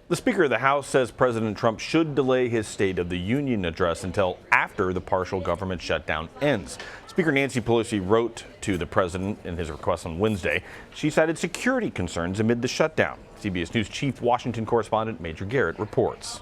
The Speaker of the House says President Trump should delay his State of the Union address until after the partial government shutdown ends. Speaker Nancy Pelosi wrote to the president in his request on Wednesday. She cited security concerns amid the shutdown. CBS News Chief Washington correspondent Major Garrett reports.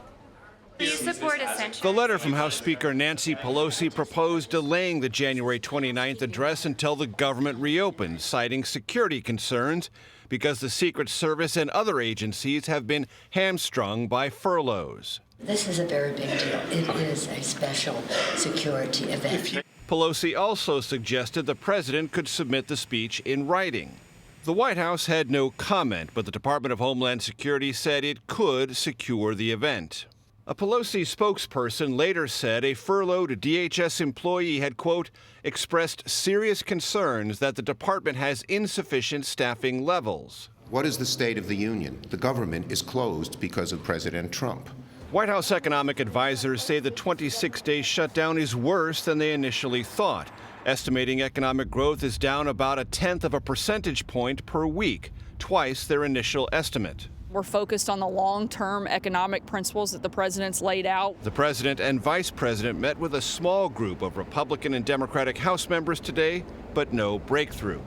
The letter from House Speaker Nancy Pelosi proposed delaying the January 29th address until the government reopens, citing security concerns because the Secret Service and other agencies have been hamstrung by furloughs. This is a very big deal. It is a special security event. Pelosi also suggested the president could submit the speech in writing. The White House had no comment, but the Department of Homeland Security said it could secure the event. A Pelosi spokesperson later said a furloughed DHS employee had, quote, expressed serious concerns that the department has insufficient staffing levels. What is the State of the Union? The government is closed because of President Trump. White House economic advisors say the 26-day shutdown is worse than they initially thought, estimating economic growth is down about 0.1 of a percentage point per week, twice their initial estimate. We're focused on the long-term economic principles that the president's laid out. The president and vice president met with a small group of Republican and Democratic House members today, but no breakthrough.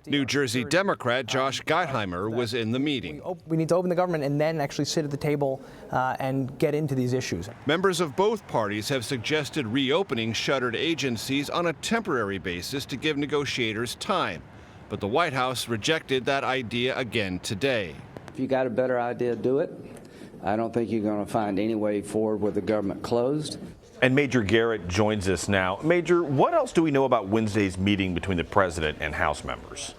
New Jersey Democrat Josh Gottheimer was in the meeting. We need to open the government and then actually sit at the table and get into these issues. Members of both parties have suggested reopening shuttered agencies on a temporary basis to give negotiators time. But the White House rejected that idea again today. If you got a better idea, do it. I don't think you're going to find any way forward with the government closed. And Major Garrett joins us now. Major, what else do we know about Wednesday's meeting between the president and House members?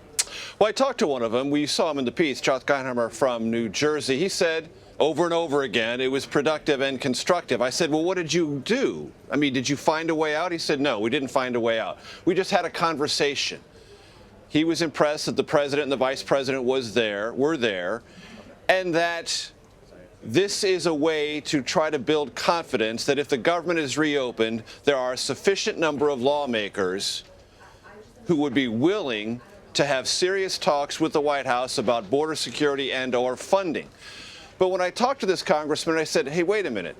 Well, I talked to one of them. We saw him in the piece, Josh Gottheimer from New Jersey. He said over and over again it was productive and constructive. I said, well, what did you do? I mean, did you find a way out? He said, no, we didn't find a way out. We just had a conversation. He was impressed that the president and the vice president were there, and that this is a way to try to build confidence that if the government is reopened, there are a sufficient number of lawmakers who would be willing to have serious talks with the White House about border security and/or funding. But when I talked to this congressman, I said, hey, wait a minute.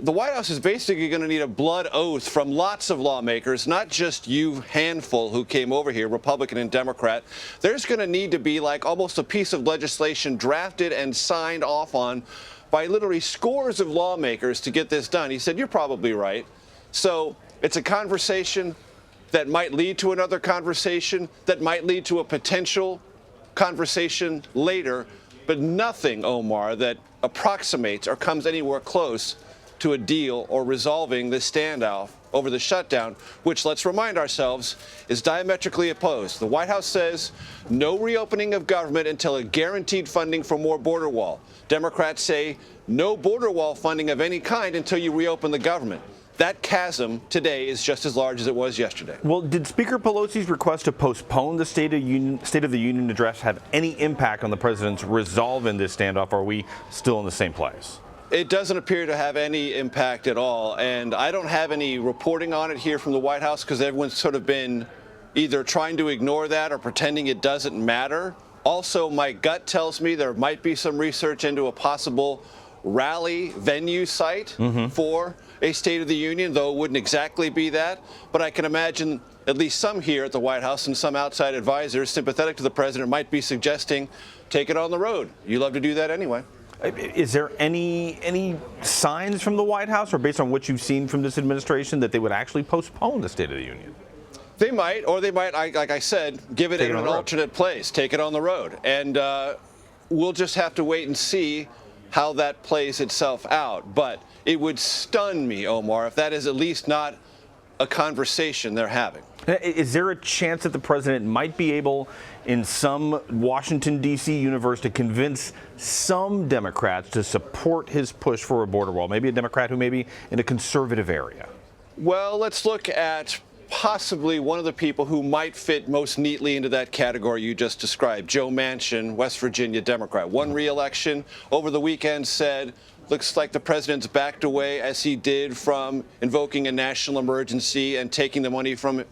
The White House is basically going to need a blood oath from lots of lawmakers, not just you handful who came over here, Republican and Democrat. There's going to need to be like almost a piece of legislation drafted and signed off on by literally scores of lawmakers to get this done. He said, you're probably right. So it's a conversation that might lead to another conversation, that might lead to a potential conversation later, but nothing, Omar, that approximates or comes anywhere close to a deal or resolving this standoff over the shutdown, which, let's remind ourselves, is diametrically opposed. The White House says no reopening of government until a guaranteed funding for more border wall. Democrats say no border wall funding of any kind until you reopen the government. That chasm today is just as large as it was yesterday. Well, did Speaker Pelosi's request to postpone the State of the Union address have any impact on the president's resolve in this standoff, or are we still in the same place? It doesn't appear to have any impact at all, and I don't have any reporting on it here from the White House because everyone's sort of been either trying to ignore that or pretending it doesn't matter. Also, my gut tells me there might be some research into a possible rally venue site for a State of the Union, though it wouldn't exactly be that. But I can imagine at least some here at the White House and some outside advisors sympathetic to the president might be suggesting take it on the road. You love to do that anyway. Is there any signs from the White House, or based on what you've seen from this administration, that they would actually postpone the State of the Union? They might, or they might, like I said, give it in an alternate place, take it on the road. And we'll just have to wait and see how that plays itself out. But it would stun me, Omar, if that is at least not a conversation they're having. Is there a chance that the president might be able, in some Washington, D.C. universe, to convince some Democrats to support his push for a border wall, maybe a Democrat who may be in a conservative area? Well, let's look at possibly one of the people who might fit most neatly into that category you just described, Joe Manchin, West Virginia Democrat. Won re-election over the weekend, said, looks like the president's backed away as he did from invoking a national emergency and taking the money from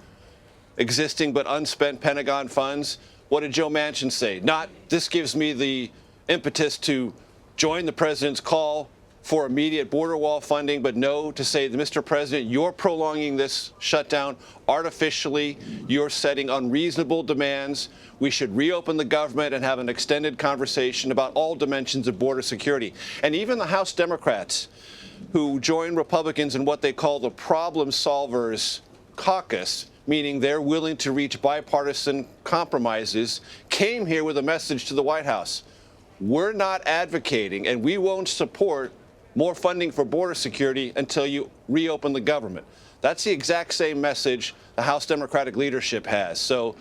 existing but unspent Pentagon funds. What did Joe Manchin say? Not, this gives me the impetus to join the president's call for immediate border wall funding, but no to say, Mr. President, you're prolonging this shutdown artificially. You're setting unreasonable demands. We should reopen the government and have an extended conversation about all dimensions of border security. And even the House Democrats, who join Republicans in what they call the problem solvers caucus, meaning they're willing to reach bipartisan compromises, came here with a message to the White House. We're not advocating and we won't support more funding for border security until you reopen the government. That's the exact same message the House Democratic leadership has. So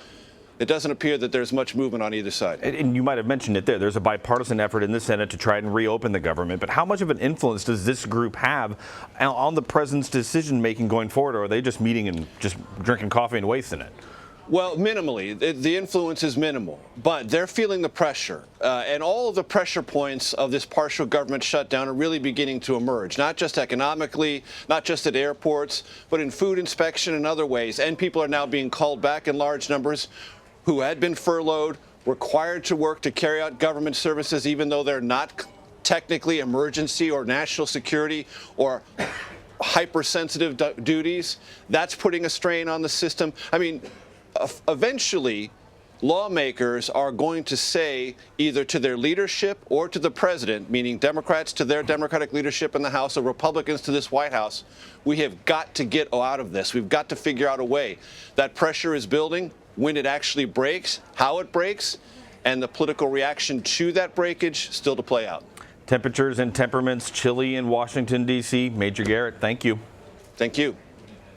it doesn't appear that there's much movement on either side. And you might have mentioned it there. There's a bipartisan effort in the Senate to try and reopen the government. But how much of an influence does this group have on the president's decision making going forward? Or are they just meeting and just drinking coffee and wasting it? Well, minimally. The influence is minimal, but they're feeling the pressure. And all of the pressure points of this partial government shutdown are really beginning to emerge, not just economically, not just at airports, but in food inspection and other ways. And people are now being called back in large numbers who had been furloughed, required to work to carry out government services, even though they're not technically emergency or national security or hypersensitive duties. That's putting a strain on the system. I mean, eventually, lawmakers are going to say either to their leadership or to the president, meaning Democrats to their Democratic leadership in the House or Republicans to this White House, we have got to get out of this. We've got to figure out a way. That pressure is building. When it actually breaks, how it breaks, and the political reaction to that breakage still to play out. Temperatures and temperaments chilly in Washington, D.C. Major Garrett, thank you. Thank you.